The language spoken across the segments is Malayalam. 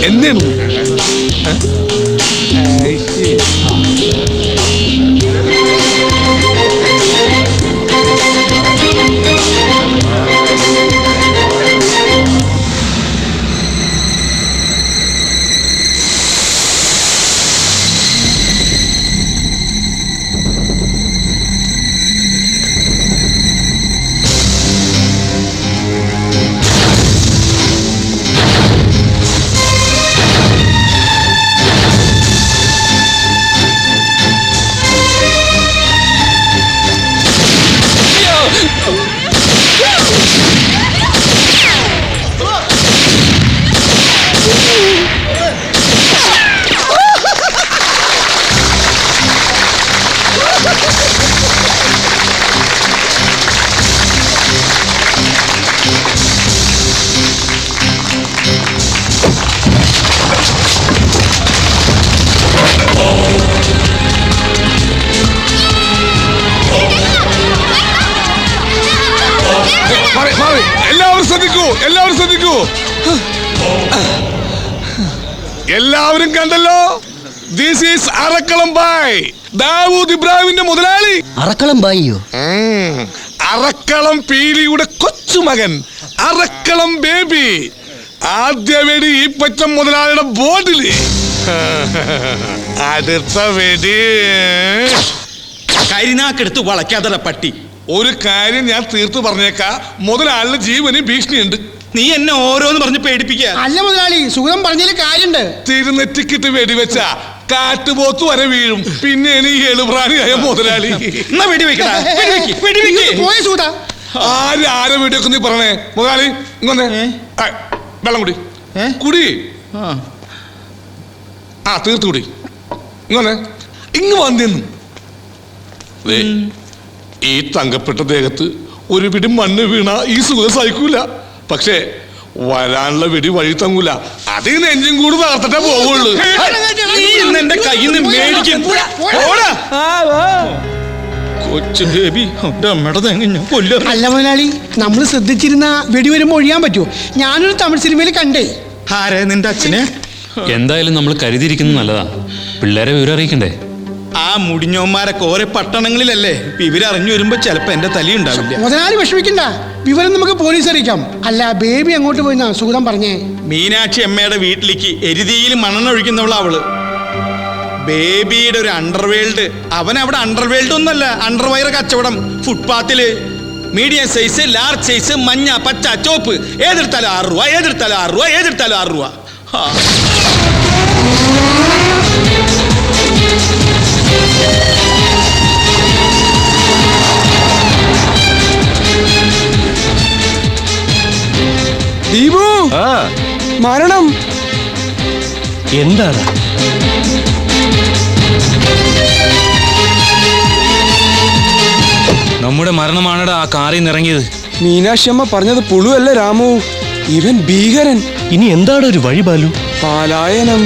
എന്താണ് എല്ലാവരും ശ്രദ്ധിക്കൂ. എല്ലാവരും കണ്ടല്ലോ, ദിസ് ഈസ് അറക്കളം ബായ്, ദാവൂദ് ഇബ്രാഹിമിന്റെ മുതലാളി. അറക്കളം ബായിയോ? അറക്കളം പീലിയുടെ കൊച്ചുമകൻ, അറക്കളം ബേബി. ആദ്യ വെടി ഈ പച്ചം മുതലാളിയുടെ ബോർഡില്, അടുത്ത വെടി കരിനാക്കെടുത്ത് വളയ്ക്കാതെ പട്ടി. ഒരു കാര്യം ഞാൻ തീർത്തു പറഞ്ഞേക്കാ, മുതലാളിയുടെ ജീവന് ഭീഷണിയുണ്ട്. നീ എന്നെ ഓരോന്ന് പറഞ്ഞ് പേടിപ്പിക്കുക അല്ല മുതലാളി, സുഖം പറഞ്ഞതിൽ കാര്യണ്ട്. തിരുനെറ്റിക്കിട്ട് വെടിവെച്ച കാട്ടുപോത്ത് വരെ വീഴും. പിന്നെ ഈ എളുപ്രാണിയായ മുതലാളി. ആരെ വെടിവെക്ക് നീ പറഞ്ഞേ? മുതലാളി ഇങ്ങൊന്നേ, വെള്ളം കുടി കുടി. ആ തീർത്ത് കുടി. ഇങ്ങൊന്നേ, ഇങ്ങ് വന്നിന്നു. ഈ തങ്കപ്പെട്ട ദേഹത്ത് ഒരു പിടി മണ്ണ് വീണ ഈ സുഖം സഹിക്കൂല. പക്ഷേ വരാനുള്ള വെടി വഴി തങ്ങൂല. അതിൽ നിന്ന് എഞ്ചിൻ കൂടി തകർത്തിട്ടേ പോവുള്ളൂ. എന്റെ കയ്യിൽ നിന്ന് മേടിക്കും. കൊച്ചു ബേബി, അല്ല മുതലാളി, നമ്മൾ ശ്രദ്ധിച്ചിരുന്ന വെടി വരുമ്പോ ഒഴിയാൻ പറ്റുമോ? ഞാനൊരു തമിഴ് സിനിമയിൽ കണ്ടേ. ആരെ? നിന്റെ അച്ഛനെ? എന്തായാലും നമ്മൾ കരുതിയിരിക്കുന്നത് നല്ലതാ. പിള്ളേരെ വിവരം അറിയിക്കണ്ടേ? ആ മുടിഞ്ഞോന്മാരൊക്കെ ഓരോ പട്ടണങ്ങളിലല്ലേ. ഇവരറിഞ്ഞു വരുമ്പോ ചിലപ്പോ എന്റെ തലയുണ്ടാവില്ല. മുതലാളി വിഷമിക്കണ്ട, വിവരം നമുക്ക് പോലീസ് അറിയിക്കാം. അല്ല, ബേബി അങ്ങോട്ട് പോയിന്നാ സുഗതം പറഞ്ഞേ. മീനാക്ഷി അമ്മയുടെ വീട്ടിലേക്ക് എരുതിയിൽ മണ്ണെണ്ണ ഒഴിക്കുന്നവളാ അവള്. ബേബിയുടെ ഒരു അണ്ടർവേൾഡ്. അവൻ അവിടെ അണ്ടർവേൾഡ് ഒന്നല്ല, അണ്ടർവയർ കച്ചവടം. ഫുട്പാത്തില് മീഡിയം സൈസ്, ലാർജ് സൈസ്, മഞ്ഞ, പച്ച, ചോപ്പ്. ഏതെടുത്താലും 6 രൂപ, ഏതെടുത്താലും 6 രൂപ, ഏതെടുത്താലും 6 രൂപ. ദീപു, മരണം എന്താണ്? നമ്മുടെ മരണമാണടാ ആ കാറിൽ നിന്ന് ഇറങ്ങിയത്. മീനാക്ഷി അമ്മ പറഞ്ഞത് പുളുവല്ല രാമു, ഇവൻ ഭീകരൻ. ഇനി എന്താണ് ഒരു വഴി ബാലു? പാലായനം.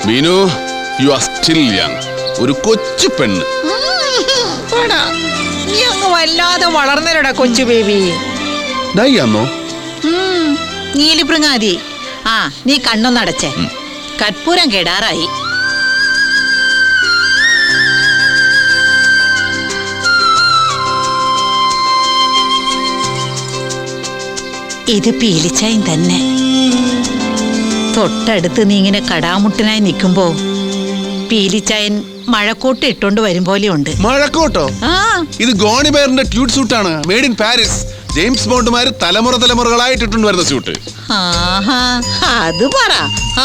Meenu, you are still young. ഒരു കൊച്ചു പെണ്ണ്. നീ അങ്ങ് വല്ലാതെ വളർന്നരടാ കൊച്ചു ബേബി. ഡൈയാന്നോ? നീലിപ്രങ്ങാതി. ആ, നീ കണ്ണൊന്നടച്ചേ. കർപ്പൂരം കെടാറായി. ഇത് പീലിച്ചായും തന്നെ. തൊട്ടടുത്ത് നീ ഇങ്ങനെ കടാമുട്ടനായി നിൽക്കുമ്പോ പീലിച്ചായൻ മഴക്കോട്ട് ഇട്ടോണ്ട് വരും പോലെ ഉണ്ട്. മഴക്കോട്ടോ? ഇത് ഗോണിബെയറിന്റെ ട്യൂട്ട് സൂട്ടാണ്, മെയ്ഡ് ഇൻ പാരീസ്. ജെയിംസ് ബോണ്ടുമാര് തലമുറകളായിട്ടിട്ടുണ്ട് വരുന്ന സ്യൂട്ട്. അത് പറ,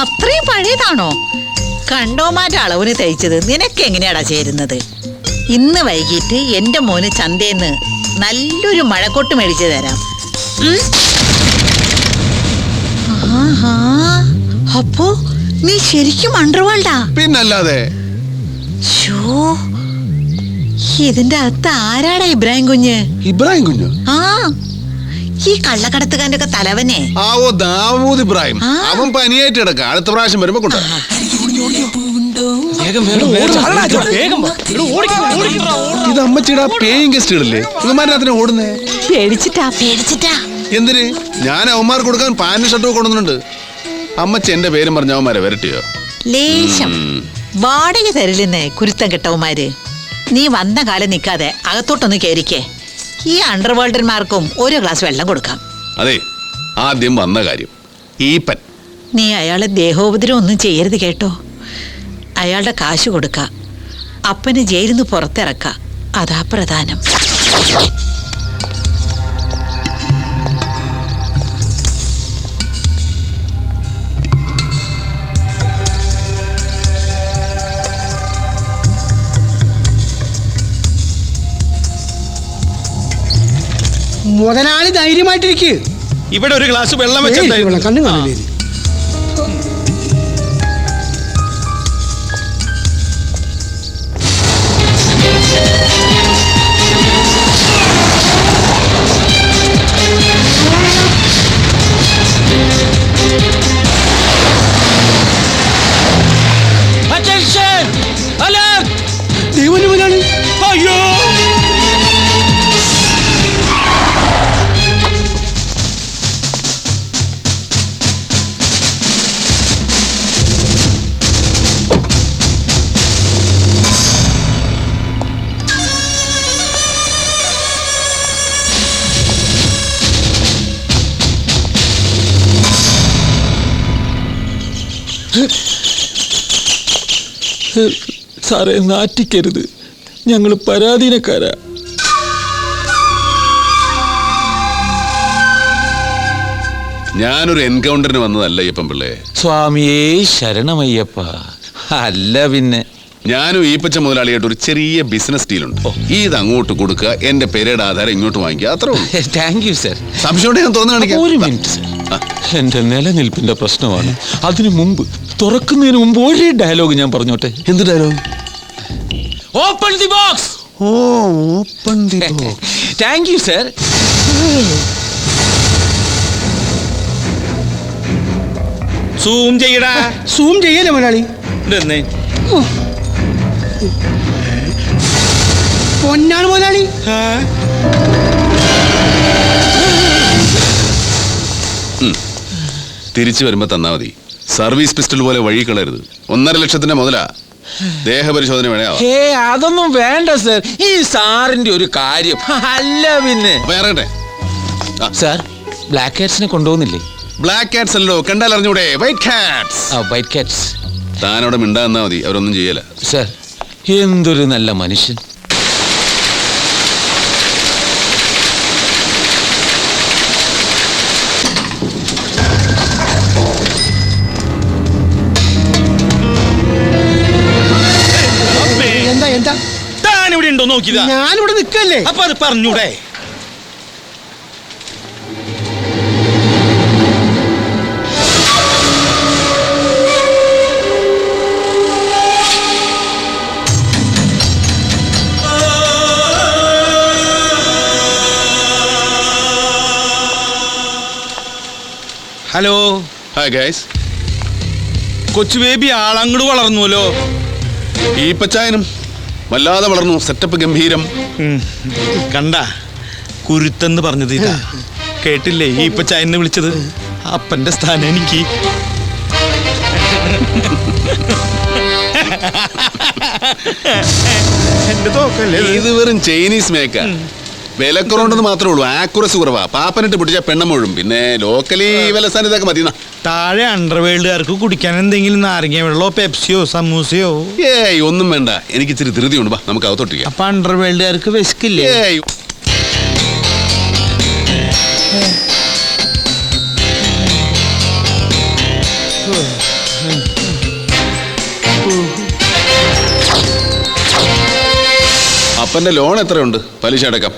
അത്രയും പഴയതാണോ? കണ്ടോമാറ്റ അളവിന് തയ്ച്ചത് നിനക്ക് എങ്ങനെയാടാ ചേരുന്നത്? ഇന്ന് വൈകിട്ട് എന്റെ മോന് ചന്തേന്ന് നല്ലൊരു മഴക്കോട്ട് മേടിച്ചു തരാം. അപ്പോ നീ ശരിക്കും അണ്ടർവേൾഡാ? പിന്നല്ലാതെ. ഇതിന്റെ അകത്ത് ആരാടാ ഇബ്രാഹിം കുഞ്ഞ്? ഇബ്രാഹിം കുഞ്ഞു? ആ, ഈ കള്ളക്കടത്തുകാരന്റെ ഒക്കെ തലവനെ. ഓ ദാവൂദ് ഇബ്രാഹിം. ആ. അവൻ പനിയായിട്ട് കിടക്കാം, അടുത്ത പ്രാവശ്യം വരുമ്പോ കൊണ്ടു. ഇത് അമ്മച്ചിയുടെ പേയിങ് ഗസ്റ്റുകളല്ലേ? ഇവന്മാരതിനെ ഓടുന്നേ പേടിച്ചിട്ടാ. എന്തിന്? ഞാൻ അവന്മാർക്ക് കൊടുക്കാൻ പാന്റും ഷർട്ടും കൊണ്ടുവന്നിട്ടുണ്ട്. അമ്മച്ചി എന്റെ പേരും പറഞ്ഞ അവന്മാരെ വരട്ടിയോ? ലേശം വാടക തരില്ലെന്നേ കുരുത്തം കെട്ടവന്മാര്. നീ വന്ന കാലം നിൽക്കാതെ അകത്തോട്ടൊന്ന് കയറിക്കേ. ഈ അണ്ടർവേൾഡന്മാർക്കും ഒരു ഗ്ലാസ് വെള്ളം കൊടുക്കാം. അതെ, ആദ്യം വന്ന കാര്യം ഈപ്പൻ. നീ അയാളെ ദേഹോപദ്രവം ഒന്നും ചെയ്യരുത് കേട്ടോ. അയാളുടെ കാശ് കൊടുക്ക, അപ്പന് ജയിലിൽ നിന്ന് പുറത്തിറക്ക, അതാ പ്രധാനം. മുതലാളി ധൈര്യമായിട്ടിരിക്കുക. ഇവിടെ ഒരു ഗ്ലാസ് വെള്ളം വെച്ചിട്ടുണ്ടായിരുന്നു. കണ്ണു കാണില്ലേ? ദൈവം മുതലാളി. അയ്യോ, സാറേ, നാറ്റിക്കരുത്, ഞങ്ങൾ പരാധീനക്കാരാ. ഞാനൊരു എൻകൗണ്ടറിന് വന്നതല്ല അയ്യപ്പൻ പിള്ളേ. സ്വാമിയേ ശരണമയ്യപ്പ. അല്ല പിന്നെ ഞാനും ഈപ്പച്ച മുതലാളിയായിട്ട് ഒരു ചെറിയ ബിസിനസ് ഡീലുണ്ട്. ഇത് അങ്ങോട്ട് കൊടുക്കുക, എന്റെ പേരുടെ ആധാരം ഇങ്ങോട്ട് വാങ്ങിക്കുക, അത്രേ ഉള്ളൂ. Thank you sir. സംശയം ഞാൻ തുറന്നു കാണിക്കാം. ഒരു മിനിറ്റ് സർ, എന്റെ നിലനിൽപ്പിന്റെ പ്രശ്നമാണ്. അതിനു മുമ്പ്, തുറക്കുന്നതിന് മുമ്പ് ഒരു ഡയലോഗ് ഞാൻ പറഞ്ഞോട്ടെ. എന്ത് ഡയലോഗ്? Open the box. ഓ, open the box. Thank you sir. Zoom ചെയ്യടാ. സൂം ചെയ്യല്ലേ മുതലാളി? ഇതെന്നേ? പൊന്നാണ് മുതലാളി. തിരിച്ചു വരുമ്പോ തന്നാ മതി. സർവീസ് പിസ്റ്റൽ പോലെ വഴി കളയരുത്. 1.5 ലക്ഷത്തിന്റെ മുതലാ. ദേഹപരിശോധന വേണേ ആവാം. അതൊന്നും വേണ്ട സർ. ഈ സാറിന്റെ ഒരു കാര്യം. അല്ല പിന്നെ അപ്പൊ ഇറങ്ങട്ടെ. സാർ, ബ്ലാക്ക് കാറ്റ്സിനെ കൊണ്ടുപോകുന്നില്ലേ? ബ്ലാക്ക് കാറ്റ്സ് അല്ലോ, കണ്ടാൽ അറിഞ്ഞൂടെ? White cats. White cats. താനവിടെ മിണ്ടാന്നാ മതി, അവരൊന്നും ചെയ്യല. സർ, എന്തൊരു നല്ല മനുഷ്യൻ. എന്താ താനിവിടെ ഉണ്ടോ നോക്കിയതാ? ഞാനിവിടെ നിൽക്കല്ലേ? അപ്പൊ അത് പറഞ്ഞൂടെ? ഹലോ. Hi guys. കൊച്ചു ബേബി ആളങ്ങട് വളർന്നുവല്ലോ. ഈപ്പച്ചായനും വല്ലാതെ വളർന്നു. സെറ്റപ്പ് ഗംഭീരം. കണ്ട, കുരുത്തെന്ന് പറഞ്ഞത് ഇതാ. കേട്ടില്ലേ ഈപ്പച്ചായനെ വിളിച്ചത്? അപ്പന്റെ സ്ഥാനം എനിക്ക്. എന്റെ തോക്കല്ലേ ഇത് വെറും ചൈനീസ് മേക്കാ. വിലക്കുറവുണ്ടെന്ന് മാത്രമേ ഉള്ളൂ, ആക്യുറസി കുറവാ. പാപ്പനിട്ട് പിടിച്ച പെണ്ണമ്മഴും. പിന്നെ ലോക്കലി വില ഇതൊക്കെ മതി. താഴെ അണ്ടർവേൾഡുകാർക്ക് കുടിക്കാൻ എന്തെങ്കിലും നാരങ്ങ വെള്ളമോ പെപ്സിയോ സമൂസയോ? ഏയ്, ഒന്നും വേണ്ട. എനിക്ക് ഇച്ചിരി ധൃതിയുണ്ട്. ബാ, നമുക്ക് അകത്തോട്ടിരിക്കാം. അപ്പൊ അണ്ടർവേൾഡുകാർക്ക് വിശക്കില്ലേ? ഏയ്, അപ്പന്റെ ലോൺ എത്രയുണ്ട്? പലിശ അടക്കം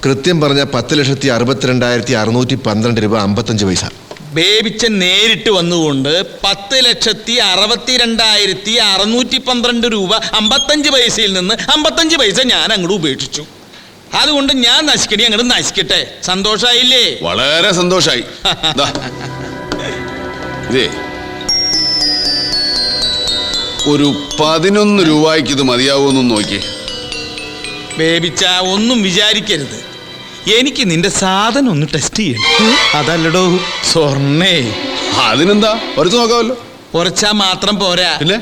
കൃത്യം പറഞ്ഞ 10,62,612 രൂപ 55 പൈസ. ബേബിച്ചൻ നേരിട്ട് വന്നുകൊണ്ട് 10,62,612 രൂപ 55 പൈസയിൽ നിന്ന് 55 പൈസ ഞാൻ അങ്ങോട്ട് ഉപേക്ഷിച്ചു. അതുകൊണ്ട് ഞാൻ നശിക്കണേ അങ്ങോട്ട് നശിക്കട്ടെ. സന്തോഷായില്ലേ? വളരെ സന്തോഷായി. ദാ, ഇതേ ഒരു 11 രൂപയ്ക്ക് ഇത് മതിയാവുമെന്ന് നോക്കി. ബേബിച്ച ഒന്നും വിചാരിക്കരുത്. എനിക്ക് നിന്റെ സാധനം ഒന്ന് ടെസ്റ്റ് ചെയ്യണം. അതല്ലടോ സ്വർണ്ണേ. അതിനെന്താ, ഒരച്ച് നോക്കാമല്ലോ. ഉരച്ചാ മാത്രം പോരാ, പിന്നെ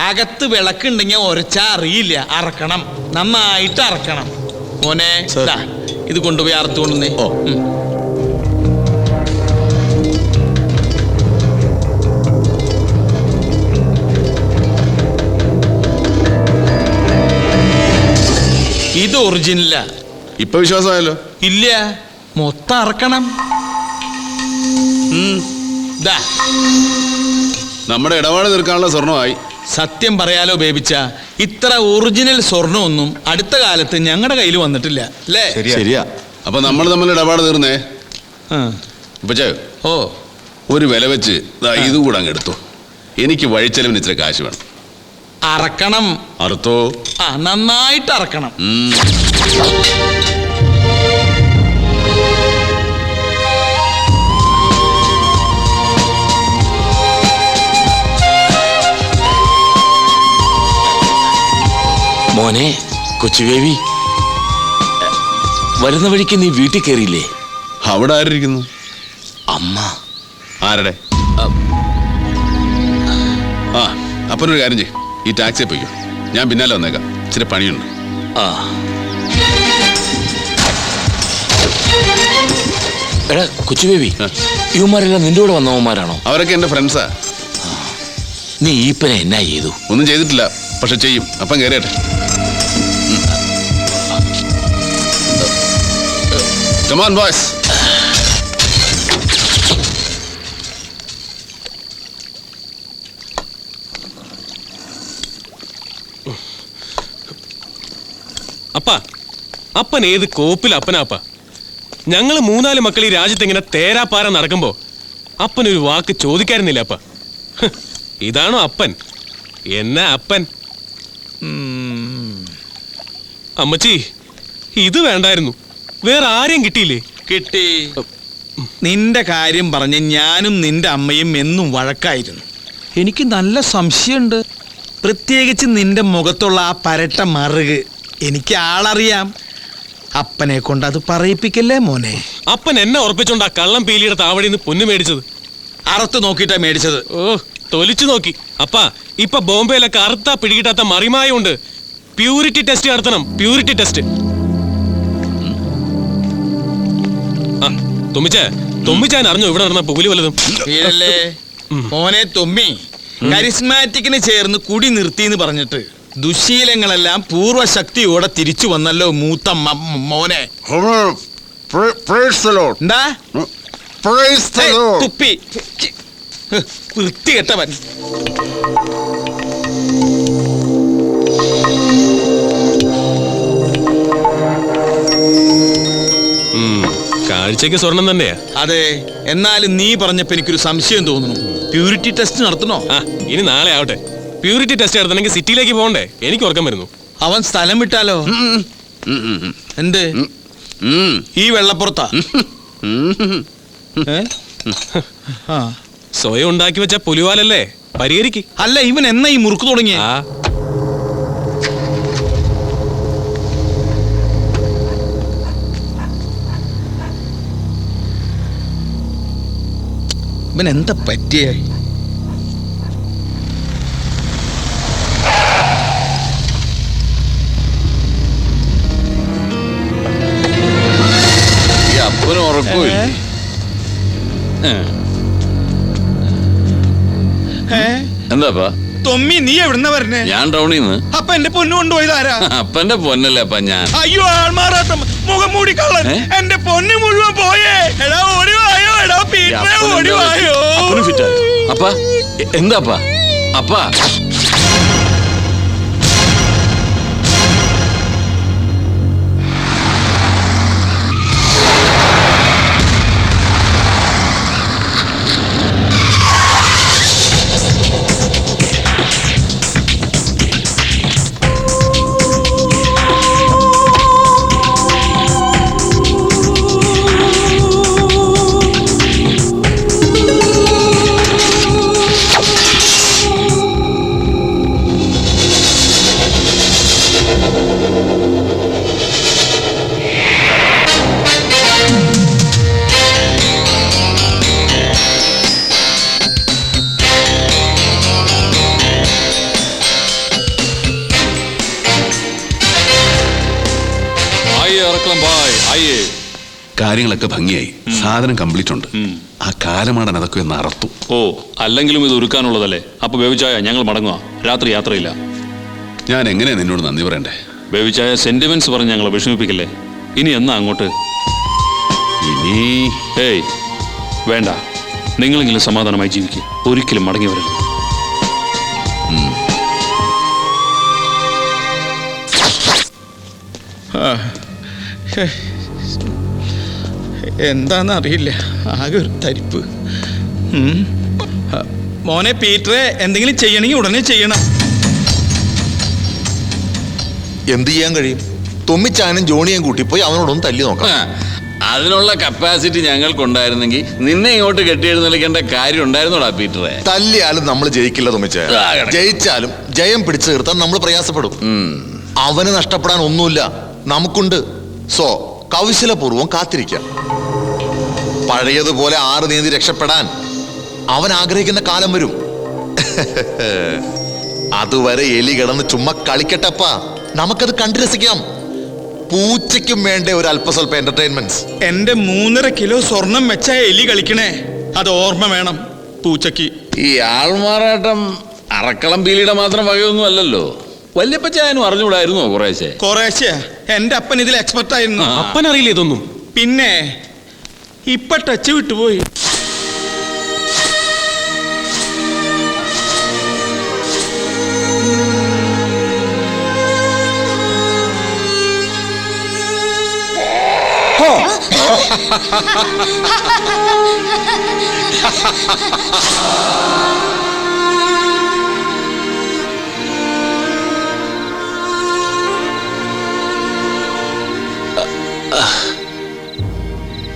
അകത്ത് വിളക്കുണ്ടെങ്കിൽ ഉരച്ചാ അറിയില്ല. അറക്കണം, നന്നായിട്ട് അറക്കണം. മോനെ ദാ, ഇത് കൊണ്ടുപോയി അറുത്തുകൊണ്ടുവന്നേ. ഓ. ഇത് ഒറിജിനലാ. ഇപ്പൊ വിശ്വാസമായല്ലോ. ഇല്ല, മൊത്തം അറക്കണം. ദാ, നമ്മുടെ ഇടപാട് തീർക്കാനുള്ള സ്വർണമായി. സത്യം പറയാലോ ബേബിച്ച, ഇത്ര ഒറിജിനൽ സ്വർണ്ണമൊന്നും അടുത്ത കാലത്ത് ഞങ്ങളുടെ കയ്യിൽ വന്നിട്ടില്ല അല്ലേ? ശരിയാ. അപ്പൊ നമ്മൾ തമ്മിൽ ഇടപാട് തീർന്നേ. ആ. ഇപ്പൊ ചെയ്യോ, ഓ, ഒരു വില വെച്ച് ഇത് കൂടെ അങ്ങ് എടുത്തു. എനിക്ക് വഴിച്ചെലവിന് ഇച്ചിരി കാശ് വേണം. അറക്കണം. അറുത്തോ? ആ, നന്നായിട്ട് അറക്കണം. മോനെ കൊച്ചു ബേബി, വരുന്ന വഴിക്ക് നീ വീട്ടിൽ കയറിയില്ലേ? അവിടെ ആരിയിരിക്കുന്നു? അമ്മ. ആരുടെ? ആ, അപ്പനൊരു കാര്യം ചെയ്യും, ഈ ടാക്സിയെ പോയിക്കോ. ഞാൻ പിന്നാലെ വന്നേക്കാം, ഇച്ചിരി പണിയുണ്ട്. ആ, എടാ കൊച്ചു ബേബി, ഇവന്മാരെല്ലാം നിന്റെ കൂടെ വന്നവന്മാരാണോ? അവരൊക്കെ എൻ്റെ ഫ്രണ്ട്സാ. നീ ഈപ്പനെ എന്നാ ചെയ്തു? ഒന്നും ചെയ്തിട്ടില്ല, പക്ഷെ ചെയ്യും. അപ്പം കയറിയട്ടെ. Come on, boys. അപ്പൻ ഏത് കോപ്പിൽ അപ്പനാപ്പ? ഞങ്ങൾ 3-4 മക്കൾ ഈ രാജ്യത്ത് ഇങ്ങനെ തേരാപ്പാര നടക്കുമ്പോ അപ്പനൊരു വാക്ക് ചോദിക്കാറുന്നില്ല അപ്പ. ഇതാണോ അപ്പൻ? എന്നാ അപ്പൻ? അമ്മച്ചി, ഇത് വേണ്ടായിരുന്നു. വേറെ ആരെയും കിട്ടിയില്ലേ? കിട്ടി. നിന്റെ കാര്യം പറഞ്ഞ് ഞാനും നിന്റെ അമ്മയും എന്നും വഴക്കായിരുന്നു. എനിക്ക് നല്ല സംശയമുണ്ട്, പ്രത്യേകിച്ച് നിന്റെ മുഖത്തുള്ള ആ പരട്ട മറുക്. എനിക്ക് ആളറിയാം. അപ്പനെ കൊണ്ട് അത് പറയിപ്പിക്കല്ലേ മോനെ. അപ്പൻ എന്നെ ഉറപ്പിച്ചോണ്ടാ കള്ളം പീലിയുടെ താവടിന്ന് പൊന്നു മേടിച്ചത്. അറുത്ത് നോക്കിയിട്ടാ മേടിച്ചത്. ഓ, തൊലിച്ചു നോക്കി. അപ്പാ, ഇപ്പൊ ബോംബെയിലൊക്കെ അറുത്താ പിടികിട്ടാത്ത മറിമായുണ്ട്. പ്യൂരിറ്റി ടെസ്റ്റ് നടത്തണം, പ്യൂരിറ്റി ടെസ്റ്റ്. തുമ്മിച്ചാൻ അറിഞ്ഞോ ഇവിടെ നടന്ന പുലി വല്ലതും? വീരല്ലേ മോനെ തുമ്മി, കരിസ്മാറ്റിക്കിന് ചേർന്ന് കുടി നിർത്തിന്ന് പറഞ്ഞിട്ട് ദുശീലങ്ങളെല്ലാം പൂർവശക്തിയോടെ തിരിച്ചു വന്നല്ലോ മൂത്ത മോനെ. എന്താ തുപ്പി? വൃത്തികെട്ടവൻ. കാഴ്ചക്ക് സ്വർണം തന്നെയാ. അതെ, എന്നാലും നീ പറഞ്ഞപ്പോ എനിക്കൊരു സംശയം തോന്നുന്നു. പ്യൂരിറ്റി ടെസ്റ്റ് നടത്തണോ? ഇനി നാളെ ആവട്ടെ. പ്യൂരിറ്റി ടെസ്റ്റ് നടത്തണമെങ്കിൽ സിറ്റിയിലേക്ക് പോകണ്ടേ? എനിക്ക് ഉറക്കം വരുന്നു. അവൻ സ്ഥലം വിട്ടാലോ? എന്ത് ഈ വെള്ളപ്പുറത്താ? സ്വയം ഉണ്ടാക്കി വെച്ച പുലിവാലല്ലേ, പരിഹരിക്ക്. അല്ല, ഇവൻ എന്നാ ഈ മുറുക്ക് തുടങ്ങിയ? ഇവൻ എന്താ പറ്റിയ? അപ്പനും ഉറപ്പില്ല. എന്താപ്പാ തൊമ്മി, നീ എവിടുന്ന വരണേ? ഞാൻ ടൗണിൽ നിന്ന്. അപ്പൊ എന്റെ പൊന്നു കൊണ്ടുപോയതാരാ? അപ്പന്റെ പൊന്നല്ലേ അപ്പ ഞാൻ. അയ്യോ, ആൾമാറാട്ടം, മുഖം മൂടി കള്ളൻ. എന്റെ പൊന്നു മുഴുവൻ പോയേ. എടാ ഓടിവായോ, എടാ പീറ്ററെ ഓടിവായോ. അപ്പ എന്താപ്പാ? അപ്പാ കാര്യങ്ങളൊക്കെ ഭംഗിയായി, സാധനം കംപ്ലീറ്റ് ഉണ്ട്. ആ കാലമാടൻ അതൊക്കെ ഒന്ന് അറത്തു. ഓ, അല്ലെങ്കിലും ഇത് ഒരുക്കാനുള്ളതല്ലേ. അപ്പൊ ബേബിച്ചായ ഞങ്ങൾ മടങ്ങുക. രാത്രി യാത്രയില്ല. ഞാൻ എങ്ങനെയാ നിന്നോട് നന്ദി പറയണ്ടേ? ബേബിച്ചായ സെന്റിമെന്റ്സ് പറഞ്ഞ് ഞങ്ങളെ വിഷമിപ്പിക്കില്ലേ. ഇനി എന്നാ അങ്ങോട്ട്? ഇനി ഏയ് വേണ്ട, നിങ്ങളെങ്കിലും സമാധാനമായി ജീവിക്കുക. ഒരിക്കലും മടങ്ങി വരരുത്. എന്താന്നറിയില്ല, ആകെ ഒരു തരിപ്പ്. മോനെ പീറ്ററെ, എന്തെങ്കിലും ചെയ്യണമെങ്കിൽ ഉടനെ ചെയ്യണം. എന്ത് ചെയ്യാൻ കഴിയും? തുമ്മിച്ചാനും ജോണിയും കൂട്ടിപ്പോയി അവനോടൊന്ന് തല്ലി നോക്കാം. അതിനുള്ള കപ്പാസിറ്റി ഞങ്ങൾക്കുണ്ടായിരുന്നെങ്കിൽ നിന്നെ ഇങ്ങോട്ട് കെട്ടിയെഴുന്നള്ളിക്കേണ്ട കാര്യം ഉണ്ടായിരുന്നോടാ പീറ്ററെ? തല്ലിയാലും നമ്മൾ ജയിക്കില്ല തുമ്മിച്ച. ജയിച്ചാലും ജയം പിടിച്ചു നിർത്താൻ നമ്മൾ പ്രയാസപ്പെടും. അവന് നഷ്ടപ്പെടാൻ ഒന്നുമില്ല, നമുക്കുണ്ട്. സോ കൗശലപൂർവം കാത്തിരിക്കാം. പഴയതുപോലെ 6 നീന്തി രക്ഷപ്പെടാൻ അവൻ ആഗ്രഹിക്കുന്ന കാലം വരും. അതുവരെ എലി കിടന്ന് ചുമ്മാ കളിക്കട്ടപ്പാ, നമുക്കത് കണ്ടു രസിക്കാം. പൂച്ചയ്ക്കും വേണ്ടേ ഒരു അല്പസ്വല്പ എന്റർടൈൻമെന്റ്സ്. എന്റെ 3.5 കിലോ സ്വർണം വെച്ച എലി കളിക്കണേ, അത് ഓർമ്മ വേണം പൂച്ചയ്ക്ക്. ഈ ആൾമാറാട്ടം അറക്കളം പീലിയുടെ മാത്രം വകയൊന്നും അല്ലല്ലോ. വല്യപ്പച്ചായനും അറിഞ്ഞുകൂടായിരുന്നോ? കുറേശ്ശെ. എന്റെ അപ്പൻ ഇതിൽ എക്സ്പെർട്ട് ആയിരുന്നു. അപ്പൻ അറിയില്ല ഇതൊന്നും. പിന്നെ ഇപ്പൊ ടച്ച് വിട്ടുപോയി.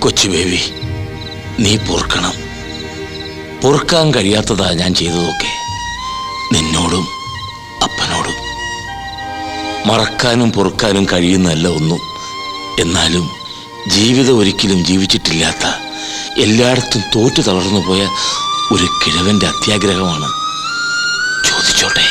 കൊച്ചു ബേബി, നീ പൊറുക്കണം. പൊറുക്കാൻ കഴിയാത്തതാ ഞാൻ ചെയ്തതൊക്കെ, നിന്നോടും അപ്പനോടും. മറക്കാനും പൊറുക്കാനും കഴിയുന്നല്ല ഒന്നും. എന്നാലും ജീവിതം ഒരിക്കലും ജീവിച്ചിട്ടില്ലാത്ത, എല്ലായിടത്തും തോറ്റു തളർന്നു പോയ ഒരു കിഴവന്റെ അത്യാഗ്രഹമാണ്. ചോദിച്ചോട്ടെ?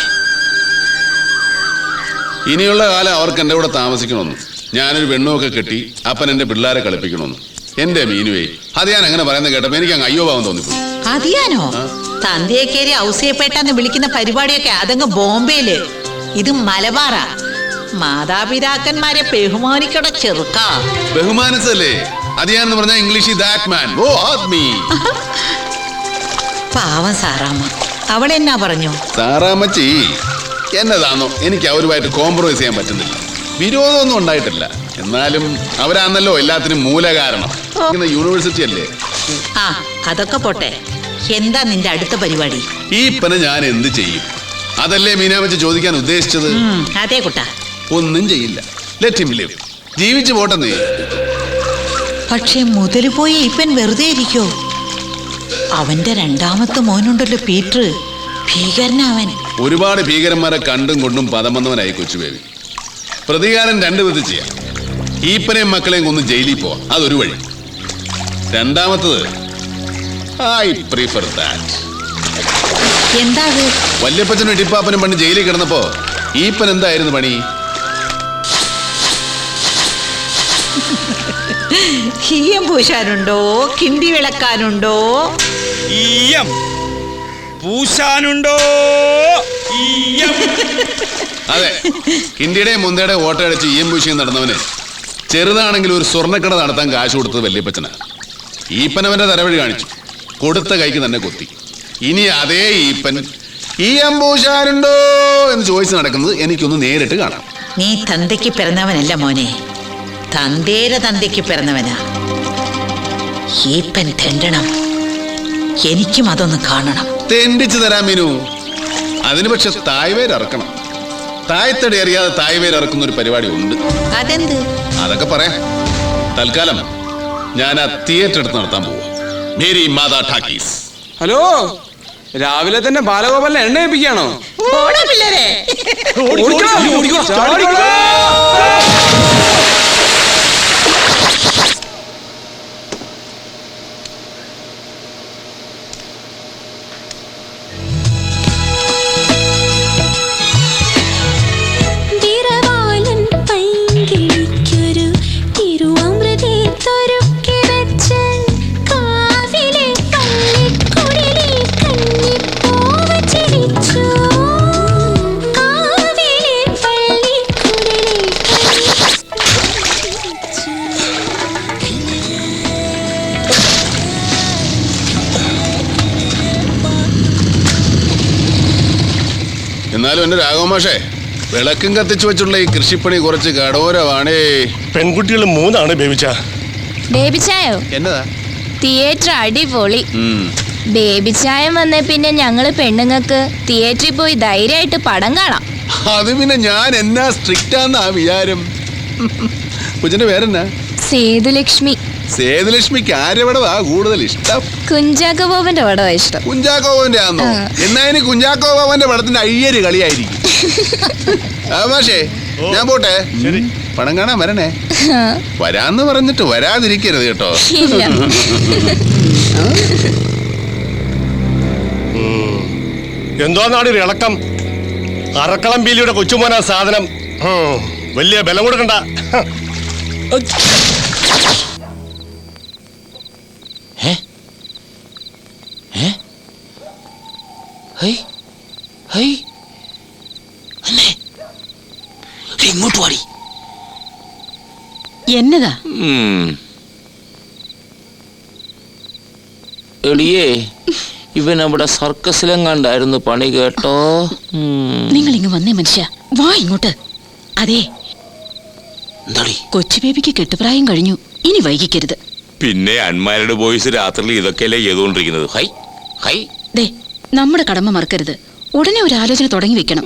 ഇനിയുള്ള കാലം അവർക്ക് എൻ്റെ കൂടെ താമസിക്കണമെന്ന്, ഞാനൊരു പെണ്ണുമൊക്കെ കെട്ടി അപ്പൻ എൻ്റെ പിള്ളേരെ കളിപ്പിക്കണമെന്ന്. എന്റെ മീനുവേ, അത് ഞാൻ അങ്ങനെ പറയുന്നത് കേട്ടപ്പോ എനിക്ക് അങ്ങ് അയ്യോ ഭാവം തോന്നിപ്പോയി. അതിയാനോ? തന്തേക്കേരി ഔസേപ്പേട്ടെന്ന് വിളിക്കുന്ന പരിപാടിയൊക്കെ അതങ്ങ് ബോംബെയില്. ഇത് മലബാറാ. മാതാപിതാക്കന്മാരെ ബഹുമാനിക്കട ചെറുക്ക. ബഹുമാനിച്ചല്ലേ അതിയാന്ന് പറഞ്ഞ ഇംഗ്ലീഷിൽ ദാറ്റ് മാൻ. ഓ ആദ്മി. പാവം സാറാമ്മ, അവളെന്നാ പറഞ്ഞു? സാറാമ്മച്ചി എന്നതാണോ, എനിക്ക് അവരുമായിട്ട് കോംപ്രമൈസ് ചെയ്യാൻ പറ്റുന്നില്ല. വിരോധമൊന്നും ഉണ്ടായിട്ടില്ല, എന്നാലും അവരാണല്ലോ എല്ലാത്തിനും മൂല കാരണം. യൂണിവേഴ്സിറ്റി അല്ലേ. ആ, അതൊക്കെ പോട്ടെ. എന്താ നിന്റെ അടുത്ത പരിപാടി? ഈ പന ഞാൻ എന്ത് ചെയ്യും? അതല്ലേ മീനാമച്ചി ചോദിക്കാൻ ഉദ്ദേശിച്ചത്. അതെ കുട്ടാ. ഒന്നും ചെയ്യില്ല. Let him live. ജീവിച്ചു പോട്ടെന്നേ. പക്ഷെ മുതല് പോയി ഇപ്പൻ വെറുതെ ഇരിക്കോ? അവന്റെ 2ാമത്തെ മോനുണ്ടല്ലോ പീറ്റർ, ഭീകരനവൻ. ഒരുപാട് ഭീകരന്മാരെ കണ്ടും കൊണ്ടും പദം വന്നവനായി കൊച്ചു ബേബി. പ്രതികാരം 2 വിധം ചെയ്യാം. ഈപ്പനെയും മക്കളെയും കൊന്ന് ജയിലിൽ പോവാം, അതൊരു വഴി. 2ാമത്തത് ഐ പ്രിഫർ ദാറ്റ്. എന്താ? വല്യപ്പച്ചനും ഇടിപ്പാപ്പനും പണ്ട് ജയിലിൽ കിടന്നപ്പോ ഈപ്പൻ എന്തായിരുന്നു പണി? ഈയം പൂശാനുണ്ടോ? കിണ്ടി വിളക്കാനുണ്ടോ? ഈയം പൂശാനുണ്ടോ? ഈയം. അതെ, കിണ്ടിയുടെയും മുന്തയുടെയും ഓട്ട അടിച്ച് ഈയം പൂശിയും നടന്നവന് ചെറുതാണെങ്കിൽ ഒരു സ്വർണ്ണക്കട നടത്താൻ കാശ് കൊടുത്തത് വല്യപ്പച്ചനാ. ഈപ്പനവന്റെ തലവഴി കാണിച്ചു, കൊടുത്ത കൈക്ക് തന്നെ കൊത്തി. ഇനി അതേ ഈപ്പൻ ഈയം പൂശാനുണ്ടോ എന്ന് ചോദിച്ച് നടക്കുന്നത് എനിക്കൊന്ന് നേരിട്ട് കാണാം. നീ തന്തയ്ക്ക് പിറന്നവനല്ല മോനെ, തന്തേരെ തന്തയ്ക്ക് പിറന്നവനാ. ഈപ്പൻ തെണ്ടണം. എനിക്കും അതൊന്ന് കാണണം. തെണ്ടിച്ചു തരാം മീനു. അതിന് പക്ഷെ തായ്വേര് ഇറക്കണം. തായ്തടി അറിയാതെ തായ്വേര് ഇറക്കുന്ന ഒരു പരിപാടി ഉണ്ട്. അതെന്ത്? അതൊക്കെ പറയാം. തൽക്കാലം ഞാൻ ആ തിയേറ്റർ എടുത്ത് നടത്താൻ പോവാ. മേരി മാതാ ടാക്കീസ്. ഹലോ, രാവിലെ തന്നെ ബാലഗോപാലിനെ എണ്ണ ഏൽപ്പിക്കുകയാണോ? തിരുവാമൃതേത്തൊരു എന്നാലും എന്റെ രാഘവമാഷേ, വിളക്കും കത്തിച്ചു വെച്ചുള്ള ഈ കൃഷിപ്പണി കുറച്ച് കടോരമാണേ. പെൺകുട്ടികൾ 3 ബേബിച്ച. ബേബിച്ചായോ? എന്നതാ? തിയേറ്റർ അടിപൊളി. ബേബിച്ചായം വന്നേ പിന്നെ ഞങ്ങള് പെണ്ണുങ്ങൾക്ക് തിയേറ്ററിൽ പോയി ധൈര്യമായിട്ട് പടം കാണാം. അത് പിന്നെ ഞാൻ എന്നാ സ്ട്രിക്റ്റ് ആന്നാ വിചാരം. കൊച്ചിന്റെ പേരെന്നാ? സേതുലക്ഷ്മി. സേതുലക്ഷ്മിക്ക് ആരുടെ പടവാ കൂടുതൽ ഇഷ്ടം? കുഞ്ചാക്കോ ബോബന്റെ പടവാ ഇഷ്ടം. കുഞ്ചാക്കോ ബോബന്റെ ആണോ? എന്നാ ഇനി കുഞ്ചാക്കോ ബോബന്റെ പടത്തിന്റെ അയ്യര് കളിയായിരിക്കും. മാഷേ, ഞാൻ പോട്ടെ. പടം കാണാൻ വരണേ. വരാന്ന് പറഞ്ഞിട്ട് വരാതിരിക്കരുത് കേട്ടോ. എന്തോന്നാണ് ഒരു ഇളക്കം? അറക്കളം പീലിയുടെ കൊച്ചുമോനാ സാധനം. വലിയ ബലം കൊടുക്കണ്ട. ഇങ്ങോട്ട് പാടി. എന്നതാ? എളിയേ, ഇവൻ അവിടെ സർക്കസിലെങ്ങാണ്ടായിരുന്നു പണി കേട്ടോ. നിങ്ങൾ ഇങ്ങ് വന്നേ മനുഷ്യ, വാ ഇങ്ങോട്ട്. അതെ, കൊച്ചു ബേബിക്ക് കെട്ടുപ്രായം കഴിഞ്ഞു, ഇനി വൈകിക്കരുത്. പിന്നെ അൺമാരിഡ് ബോയ്സ് രാത്രിയിൽ ഇതൊക്കെയല്ലേ ചെയ്തുകൊണ്ടിരിക്കുന്നത്. ഹൈ ഹൈ, ദേ, നമ്മുടെ കടമ മറക്കരുത്. ഉടനെ ഒരു ആലോചന തുടങ്ങി വെക്കണം.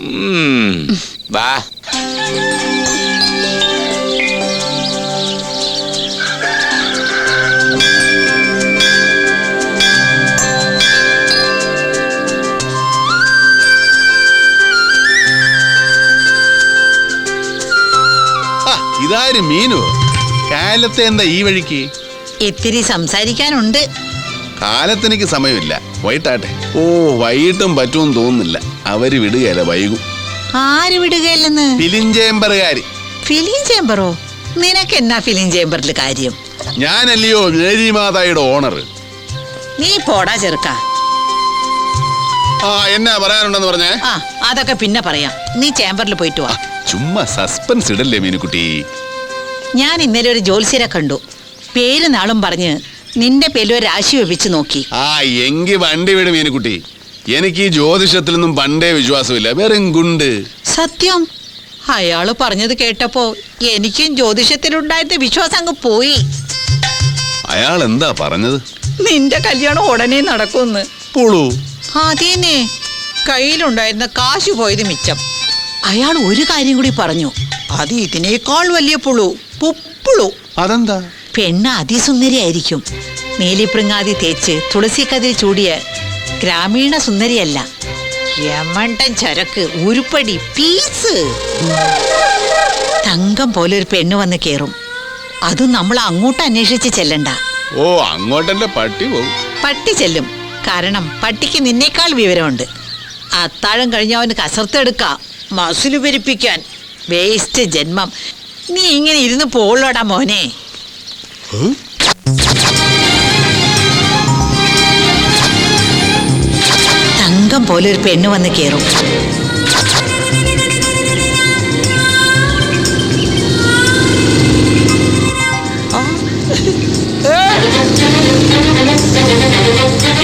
വാ. ഇതാരും മീനു കാലത്തെ എന്താ ഈ വഴിക്ക്? ഇത്തിരി സംസാരിക്കാനുണ്ട്. കാലത്തെനിക്ക് സമയമില്ല, വൈകിട്ടാട്ടെ. ഓ, വൈകിട്ടും പറ്റുമെന്ന് തോന്നുന്നില്ല. അവര് വിടുകയല്ല, വൈകും. ആര് വിടുകയല്ലെന്ന്? ഫിലിം ചേംബറുകാര്. ഫിലിം ചേംബറോ? നിനക്ക് എന്നാ ഫിലിം ചേംബറിൽ കാര്യം? ഞാനല്ലയോ മേരി മാതായുടെ ഓണർ. നീ പോടാ ചെറുക്ക. എന്നാ പറയാനുണ്ടെന്ന് പറഞ്ഞേ? അതൊക്കെ പിന്നെ പറയാം. നീ ചേംബറിൽ പോയിട്ട് വാ. ചുമ്മാ സസ്പെൻസ് ഇടല്ലേ മീനുക്കുട്ടി. ഞാൻ ഇന്നലെ ഒരു ജോത്സ്യരെ കണ്ടു. പേര് നാളും പറഞ്ഞ് നിന്റെ പേരിൽ ഒരു രാശി വെപ്പിച്ച് നോക്കി. എങ്കി വണ്ടി വിട് മീനുക്കുട്ടി. എനിക്ക് ഈ ജ്യോതിഷത്തിലൊന്നും പണ്ടേ വിശ്വാസമില്ല, വെറും ഗുണ്ട്. സത്യം, അയാള് പറഞ്ഞത് കേട്ടപ്പോ എനിക്കും ജ്യോതിഷത്തിലുണ്ടായിരുന്ന വിശ്വാസം അങ്ങ് പോയി. അയാൾ എന്താ പറഞ്ഞത്? നിന്റെ കല്യാണം ഉടനെ നടക്കുമെന്ന്. പുളു. അതേന്നെ, കയ്യിലുണ്ടായിരുന്ന കാശ് പോയത് മിച്ചം. അയാൾ ഒരു കാര്യം കൂടി പറഞ്ഞു, അത് ഇതിനേക്കാൾ വലിയ പുളു. പുപ്പുളു. അതെന്താ? പെണ്ണ് അതിസുന്ദരിയായിരിക്കും. നീലിപ്രിങ്ങാതി തേച്ച് തുളസിക്കതിൽ ചൂടിയ ഗ്രാമീണ സുന്ദരിയല്ല, യമണ്ടൻ ചരക്ക്, ഉരുപ്പടി, പീസ്. തങ്കം പോലെ ഒരു പെണ്ണ് വന്ന് കേറും. അതും നമ്മൾ അങ്ങോട്ട് അന്വേഷിച്ച് ചെല്ലണ്ട. ഓ, അങ്ങോട്ടെന്റെ പട്ടി പോകും. പട്ടി ചെല്ലും, കാരണം പട്ടിക്ക് നിന്നേക്കാൾ വിവരമുണ്ട്. അത്താഴം കഴിഞ്ഞ അവന് കസർത്തെടുക്ക, മസില് പെരിപ്പിക്കാൻ. വേസ്റ്റ് ജന്മം. നീ ഇങ്ങനെ ഇരുന്ന് പോളോടാ മോനെ. തങ്കം പോലെ ഒരു പെണ്ണ് വന്ന് കേറും.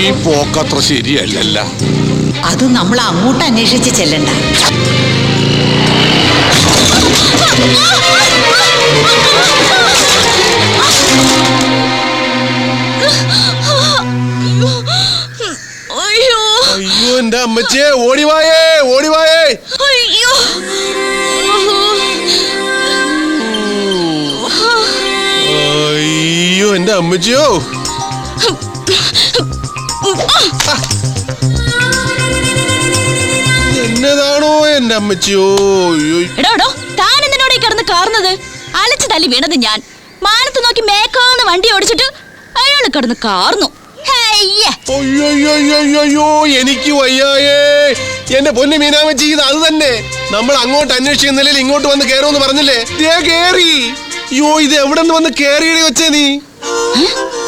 ഈ പോക്കത്ര ശരിയല്ലല്ല. അത് നമ്മൾ അങ്ങോട്ട് അന്വേഷിച്ച് ചെല്ലണ്ട. അയ്യോ എന്റെ അമ്മച്ചിയെ, ഓടിവായേ ഓടിവായേ. അയ്യോ, അയ്യോ എന്റെ അമ്മച്ചിയോ. എന്നതാണോ എന്റെ അമ്മച്ചിയോ. എടോടോ, താൻ എന്തിനോട് കിടന്ന് കാർന്നത്? അലച്ചു തല്ലി വീണത് ഞാൻ. മാനത്ത് നോക്കി മേക്കാന്ന് വണ്ടി ഓടിച്ചിട്ട് അയാള് കിടന്ന് കാർന്നു. അയ്യോ, എനിക്ക് വയ്യായേ. എന്റെ പൊന്നു മീനാമച്ചി, ഇത് അത് തന്നെ. നമ്മൾ അങ്ങോട്ട് അന്വേഷിക്കുന്നില്ല, ഇങ്ങോട്ട് വന്ന് കേറുമെന്ന് പറഞ്ഞില്ലേ? കേറി. അയ്യോ, ഇത് എവിടെ നിന്ന് വന്ന് കേറിയടി വെച്ചേ നീ?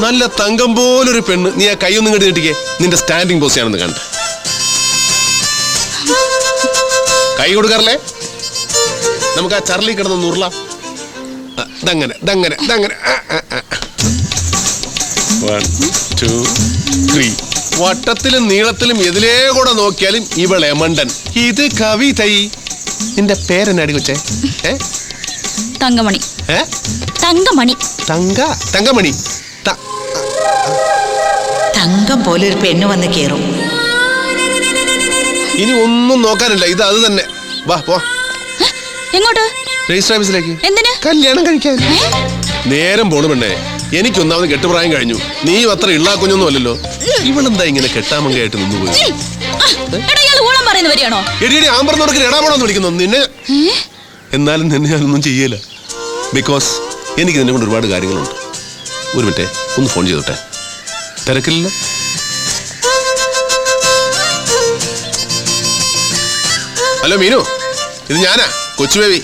നല്ല തങ്കം പോലൊരു പെണ്ണ്. നീ ആ കൈയൊന്നും ഇങ്ങോട്ട് കിട്ടിക്കേ. നിന്റെ സ്റ്റാൻഡിങ് പോസ്റ്റ് ആണെന്ന് കണ്ട. കൈ കൊടുക്കാറില്ലേ? നമുക്ക് ആ ചർലി കിടന്ന് ഉരുളാം. ദങ്ങനെ ദങ്ങനെ ദങ്ങനെ. 1 2 3 വട്ടത്തിലും നീളത്തിലും എതിലേ കൂടെ നോക്കിയാലും ഇവളെ മണ്ടൻ. ഇത് കവിതൈ. നിന്റെ പേരെന്നാടി കൊച്ചേ? തങ്കമണി. തങ്കമണി. തങ്കമണി. തങ്കം പോലെ ഒരു പെണ്ണ് വന്ന് കേറും. ഇനി ഒന്നും നോക്കാനില്ല, ഇത് അത് തന്നെ. വാ പോ. എങ്ങോട്ട്? രജിസ്റ്റർ ഓഫീസിലേക്ക്. എന്തിന്? കല്യാണം കഴിക്കാൻ. നേരം പോണു പെണ്ണേ. എനിക്കൊന്നാമത് കെട്ടുപ്രായം കഴിഞ്ഞു. നീ അത്ര ഇള്ളാ കുഞ്ഞൊന്നും അല്ലല്ലോ. ഇവളെന്താ ഇങ്ങനെ കെട്ടാമങ്കയായിട്ട് നിന്നുപോയി? എടിയടി ആമ്പറന്നോടൊക്കെ ഇടാപെടാന്ന് വിളിക്കുന്നു നിന്നെ. എന്നാലും നിന്നെ ഞാനൊന്നും ചെയ്യല. ബിക്കോസ് എനിക്ക് നിന്നെ കൊണ്ട് ഒരുപാട് കാര്യങ്ങളുണ്ട്. ഒരു മിനിറ്റ് ഒന്ന് ഫോൺ ചെയ്തോട്ടെ. തിരക്കില്ല? ഹലോ മീനു, ഇത് ഞാനാ കൊച്ചു ബേബി.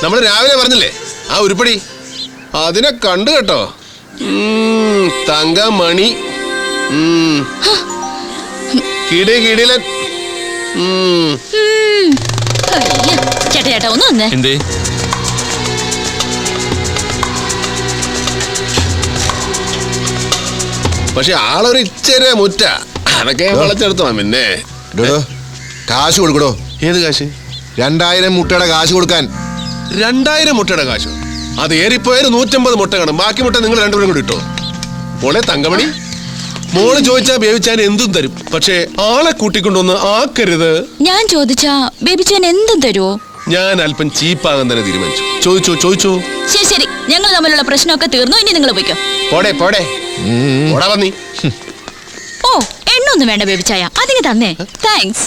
നമ്മൾ രാവിലെ പറഞ്ഞില്ലേ ആ ഉരുപ്പടി, അതിനെ കണ്ടു കേട്ടോ. തങ്കമണി. കിടില. ചേട്ടാ ഒന്ന് വന്നേ. എന്തേ? പക്ഷെ ആളൊരു ഇച്ചര മുറ്റ, അതൊക്കെ വളച്ചെടുത്തോ. പിന്നെ കാശ് കൊടുക്കടോ. ഏത് കാശ്? 2000 മുട്ടയുടെ കാശ് കൊടുക്കാൻ. 2000 മുട്ടയുടെ കാശ്? അത് ഏറിപ്പോയാൽ 150 മുട്ട കാണും. ബാക്കി മുട്ട നിങ്ങൾ രണ്ടുപേരും കൂടി ഇട്ടോ. മോളെ തങ്കമണി, മോള് ചോദിച്ചാ ബേബിച്ചാൻ എന്തും തരും. പക്ഷേ ആളെ കൂട്ടിക്കൊണ്ടൊന്ന് ആക്കരുത്. ഞാൻ ചോദിച്ചാ ബേബിച്ചാൻ എന്തും തരുമോ? ഞാൻ അല്പം ചീപ്പാകാൻ തന്നെ തീരുമാനിച്ചു. ചോദിച്ചോ. ശരി, ഞങ്ങൾ തമ്മിലുള്ള പ്രശ്നമൊക്കെ തീർന്നു. ഇനി നിങ്ങൾ പോയിക്കോ. പോടാ വന്നി. ഓ, എണ്ണൊന്നും വേണ്ട ബേബിച്ചായ, അതിന് തന്നേ. താങ്ക്സ്.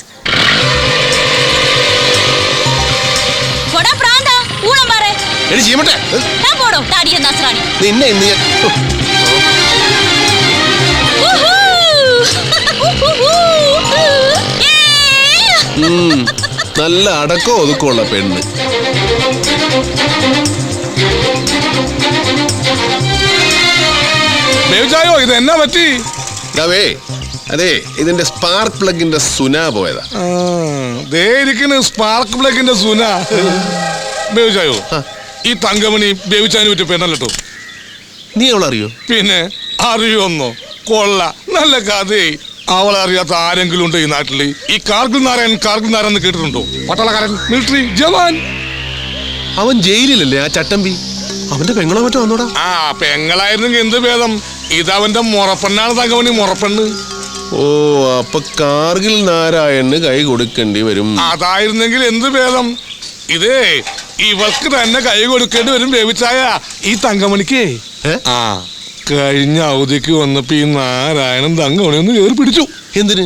നിന്നെ നല്ല അടക്കം ഒതുക്കമുള്ള പെണ്ണ്. ഇത് എന്നാ പറ്റി? അതെ, ഇതിന്റെ സ്പാർക്ക് പ്ലഗിന്റെ സുന പോയതാ. സ്പാർക്ക് പ്ലഗിന്റെ സുന. ബേബിച്ചായോ, ഈ തങ്കമണി ബേബിച്ചാനെ പറ്റി പെണ്ണല്ലോ. നീ അവളറിയോ? പിന്നെ അറിയോന്നോ? കൊള്ള, നല്ല കഥയായി. അവളെ അറിയാത്ത ആരെങ്കിലും ഉണ്ടോ ഈ നാട്ടില്? ഈ കാർഗിൽ നാരായൺ എന്ന് കേട്ടിട്ടുണ്ടോ? പട്ടാളക്കാരൻ, മിലിറ്ററി ജവാൻ. അവൻ ജയിലിലല്ലേ ആ ചട്ടമ്പി? അവന്റെ പെങ്ങളോ മറ്റോ വന്നോടാ. ആ പെങ്ങളായിരുന്നെങ്കിൽ എന്ത് ഭേദം. ഇതവന്റെ മുറപ്പെണ്ണാണ് തങ്കമണി, മുറപ്പെണ്ണ്. ഓ, അപ്പൊ കാർഗിൽ നാരായണന് കൈ കൊടുക്കേണ്ടി വരും. അതായിരുന്നെങ്കിൽ എന്ത് ഭേദം. ഇതേ ഇവൾക്ക് തന്നെ കൈ കൊടുക്കേണ്ടി വരും ബേബിച്ചായ, ഈ തങ്കമണിക്ക്. ആ കഴിഞ്ഞ അവധിക്ക് വന്നപ്പോ ഈ നാരായണൻ തങ്കമണി ഒന്ന് കയറി പിടിച്ചു. എന്തിന്?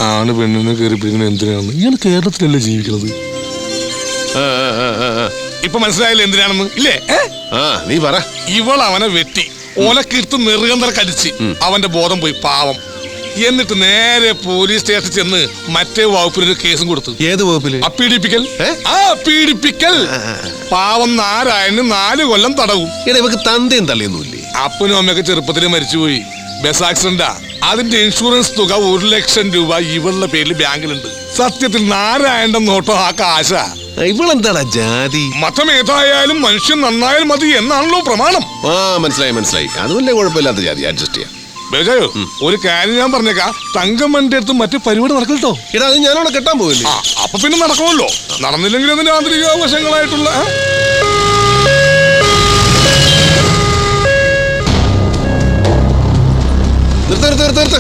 ആണ് പെണ്ണിനെ കയറി പിടിക്കുന്നത് എന്തിനാണെന്ന്. ഇയാൾ കേരളത്തിലല്ലേ ജീവിക്കുന്നത്. ഇപ്പൊ മനസ്സിലായില്ലേ എന്തിനാണെന്ന്? ഇല്ലേ? നീ പറ. ഇവൾ അവനെ വെട്ടി ഓലക്കിർത്ത് നെറുകന്തര കടിച്ച് അവന്റെ ബോധം പോയി, പാവം. എന്നിട്ട് നേരെ പോലീസ് സ്റ്റേഷനിൽ ചെന്ന് മറ്റേ വകുപ്പിലൊരു കേസും കൊടുത്തു. ഏത് വകുപ്പില്? പീഡിപ്പിക്കൽ. പാവം നാരായണന് 4 കൊല്ലം തടവും. ഇവക്ക് തന്തയും തള്ളിയൊന്നുമില്ലേ? അപ്പനും അമ്മയൊക്കെ ചെറുപ്പത്തിൽ മരിച്ചുപോയി. ബസ് ആക്സിഡന്റാ. അതിന്റെ ഇൻഷുറൻസ് തുക 1 ലക്ഷം രൂപ ഇവളുടെ പേരിൽ ബാങ്കിലുണ്ട്. സത്യത്തിൽ നാരായണന്റെ നോട്ടോ ആ കാശ. ഇവളെന്താടാ ജാതി? മതം ഏതായാലും മനുഷ്യൻ നന്നായാൽ മതി എന്നാണല്ലോ പ്രമാണം. മനസ്സിലായി. അതുമല്ലേ കുഴപ്പമില്ലാത്ത ജാതി, അഡ്ജസ്റ്റ് ചെയ്യാം. ബേജായോ, ഒരു കാര്യം ഞാൻ പറഞ്ഞേക്കാം. തങ്കമ്മന്റെ അടുത്ത് മറ്റു പരിപാടി നടക്കട്ടോ. ഇടാ, അത് ഞാനവിടെ കെട്ടാൻ പോകില്ലേ? അപ്പൊ പിന്നെ നടക്കുമല്ലോ. നടന്നില്ലെങ്കിൽ അതിന്റെ ആന്തരിക വശങ്ങളായിട്ടുള്ള നിർത്ത്.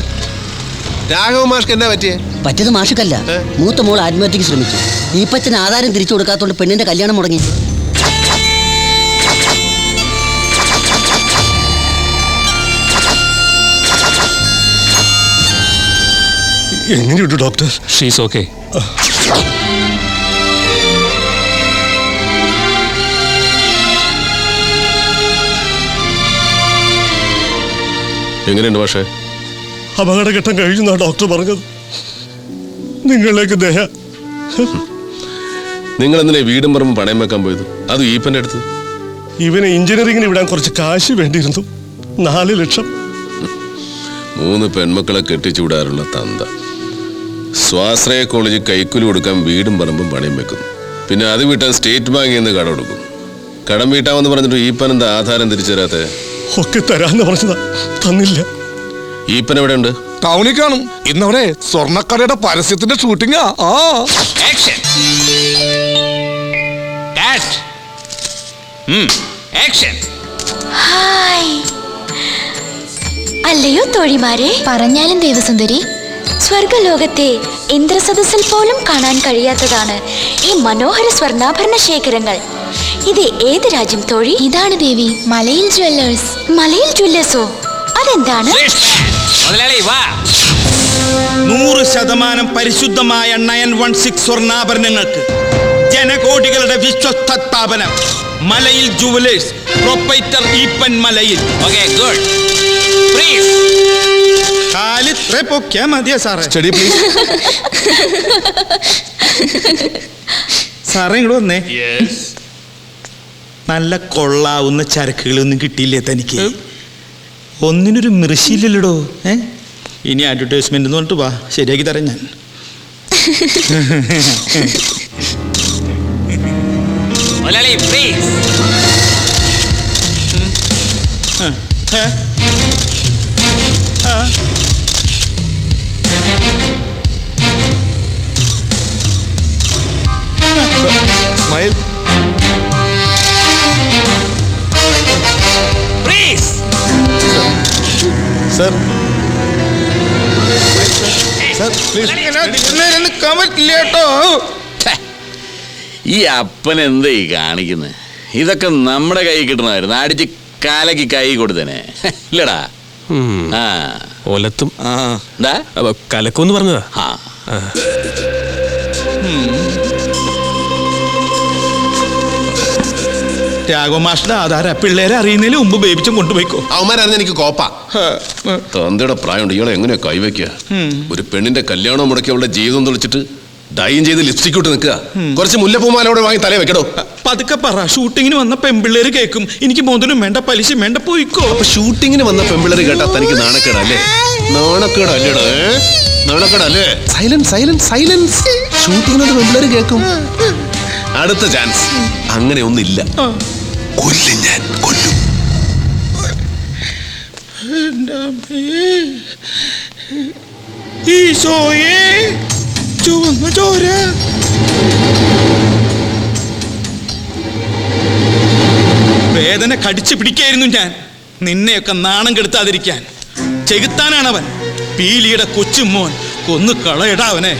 രാഘവ മാഷ്ക്ക് എന്താ പറ്റിയത് മാഷ്ക്കല്ല, മൂത്ത മോൾ ആത്മഹത്യക്ക് ശ്രമിച്ചു. ഈപ്പച്ചന് ആധാരം തിരിച്ചു കൊടുക്കാത്തോണ്ട് പെണ്ണിന്റെ കല്യാണം മുടങ്ങി. എങ്ങനെയുണ്ട് ഡോക്ടർ? She's okay. എങ്ങനെയുണ്ട് പക്ഷേ? അപകടഘട്ടം കഴിഞ്ഞാ ഡോക്ടർ പറഞ്ഞത്. നിങ്ങളിലേക്ക് ദയ. നിങ്ങൾ എന്തിനാ വീടും പറമ്പും പണയം വെക്കാൻ പോയത്? അത് ഈപ്പന്റെ അടുത്ത്. ഇവന് എഞ്ചിനീയറിംഗിന് വിടാൻ കുറച്ച് കാശ് വേണ്ടിയിരുന്നു. 4 ലക്ഷം. 3 പെൺമക്കളെ കെട്ടിച്ചു വിടാറുള്ള തന്ത സ്വാശ്രയ കോളേജിൽ കൈക്കൂലി കൊടുക്കാൻ വീടും പറമ്പും പണയം വെക്കുന്നു. പിന്നെ അത് വീട്ടാൻ സ്റ്റേറ്റ് ബാങ്കിൽ നിന്ന് കടം കൊടുക്കും. കടം വീട്ടാമെന്ന് പറഞ്ഞിട്ട് ഈപ്പൻ എന്താ ആധാരം തിരിച്ചു തരാത്തെ? ഒക്കെ തരാന്ന് പറഞ്ഞതാ, തന്നില്ല. ഈപ്പൻ എവിടെ ഉണ്ട്? ടൗണിൽ കാണും. ഇന്നവിടെ സ്വർണ്ണക്കടയുടെ പരസ്യത്തിന്റെ ഷൂട്ടിങ്ങാ. ആ ആക്ഷൻ ആക്ഷൻ. ഹായ്. അല്ലയോ തോഴിമാരെ, പറഞ്ഞാലും ദേവസുന്ദരി, സ്വർഗലോകത്തെ ഇന്ദ്രസദസ്സിൽ പോലും കാണാൻ കഴിയാത്തതാണ് ഈ മനോഹര സ്വർണ്ണാഭരണ ശേഖരങ്ങൾ. ഇത് ഏത് രാജ്യം തോഴി? ഇതാണ് ദേവി, മലയിൽ ജ്വല്ലേഴ്സ്. മലയിൽ ജ്വല്ലേഴ്സോ? അതെന്താണ്? 100% പരിശുദ്ധമായ 916 സ്വർണ്ണാഭരണങ്ങൾക്ക് ജനകോടികളുടെ വിശ്വസ്ത സ്ഥാപനം മലയിൽ ജുവലേഴ്സ്, പ്രൊപ്പറേറ്റർ ഈപ്പൻ മലയിൽ. Okay, good. കാലിത്രേ പൊക്കിയാ മതിയാ സാറേ. Study please. സാറേ ഇങ്ങോട്ട് വന്നേ. നല്ല കൊള്ളാവുന്ന ചരക്കുകളൊന്നും കിട്ടിയില്ലേ തനിക്ക്? ഒന്നിനൊരു മൃഷിയില്ലല്ലോ. ഇനി അഡ്വർടൈസ്മെന്റ് എന്ന് പറഞ്ഞിട്ട് വാ, ശരിയാക്കി തരാം ഞാൻ. സ്മൈൽ. സർ ഈ അപ്പൻ എന്താ ഈ കാണിക്കുന്നത്? ഇതൊക്കെ നമ്മുടെ കൈ കിട്ടണമായിരുന്നു. അടിച്ച് കാലക്ക് കൈ കൊടുത്തേനെ ഇല്ലടാ. ഒലത്തും എന്താ കലക്കൊന്ന് പറഞ്ഞതാ. രാഘവമാഷിന്റെ ആധാര പിള്ളേരെ അറിയുന്നതിന് മുമ്പ് ബേബിച്ചും കൊണ്ടുപോയിക്കോ. അവന്മാരറിഞ്ഞ എനിക്ക് കോപ്പ. തന്തയുടെ പ്രായമുണ്ട്, ഇയാളെ എങ്ങനെയാ കൈവയ്ക്കുക? ഒരു പെണ്ണിന്റെ കല്യാണം മുടക്കി അവളുടെ ജീവിതം തെളിച്ചിട്ട് ഡൈൻ ചെയ്ത് ലിപ്സ്റ്റിക് ഇട്ട് നിൽക്കുക. കുറച്ച് മുല്ലപ്പൂമാലോടെ വാങ്ങി തലേ വെക്കടോ. പതുക്കെ പറ, ഷൂട്ടിങ്ങിന് വന്ന പെൺപിള്ളേര് കേൾക്കും. എനിക്ക് മോതിരം വേണ്ട, പലിശ വേണ്ട, പോയിക്കോ. അപ്പൊ ഷൂട്ടിങ്ങിന് വന്ന പെൺപിള്ളേര് കേട്ടാ തനിക്ക് നാണക്കേടല്ലേ? നാണക്കേടല്ലേടോ? നാണക്കേടല്ലേ? Silence silence silence. ഷൂട്ടിങ്ങിനോട് പെൺപിള്ളേര് കേൾക്കും. അടുത്ത ചാൻസ്. അങ്ങനെ ഒന്നില്ല. കൊല്ലും ഞാൻ, കൊല്ലും. ഈശോയേ, ചുവന്ന ചോര. വേദന കടിച്ചു പിടിക്കായിരുന്നു ഞാൻ, നിന്നെയൊക്കെ നാണം കെടുത്താതിരിക്കാൻ. ചെകുത്താനാണവൻ, പീലിയുടെ കൊച്ചുമോൻ. കൊന്നു കളയടാ അവനെ.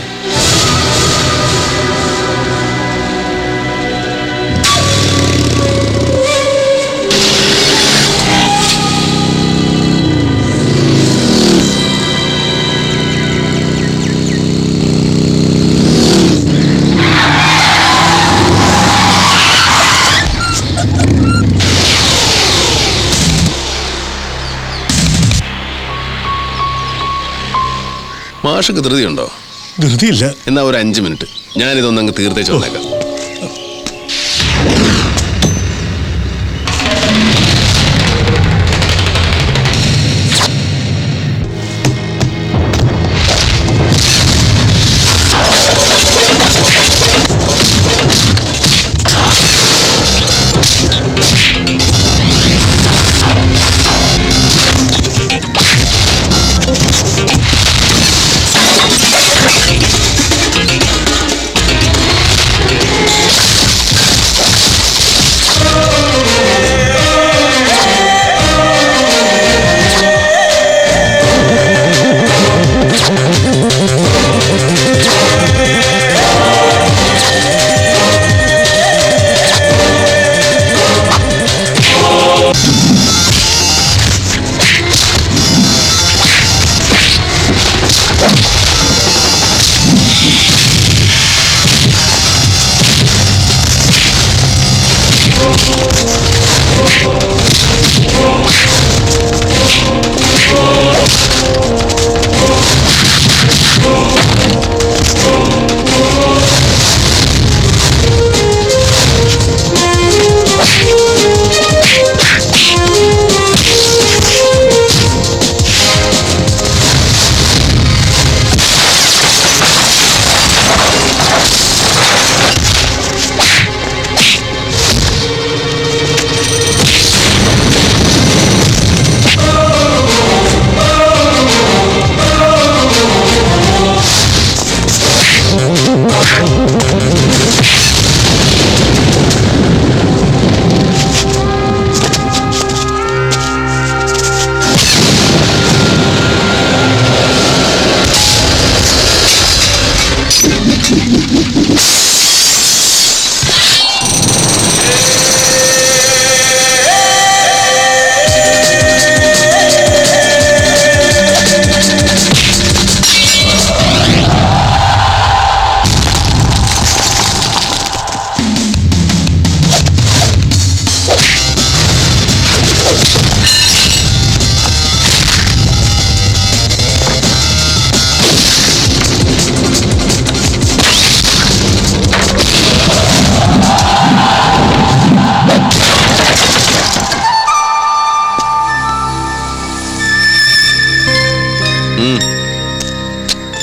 മാഷക്ക് ധൃതിയുണ്ടോ? ധൃതിയില്ല. എന്നാ ഒരു 5 മിനിറ്റ് ഞാനിതൊന്നങ്ങ് തീർത്തേച്ച് വന്നേക്കാം.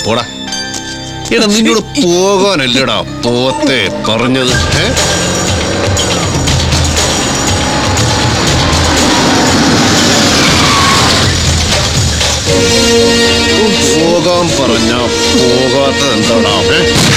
പോടാ. എടാ നിന്നോട് പോകാനല്ലടാ പോത്തെ പറഞ്ഞത്. പോകാൻ പറഞ്ഞ പോകാത്തത് എന്താടാ?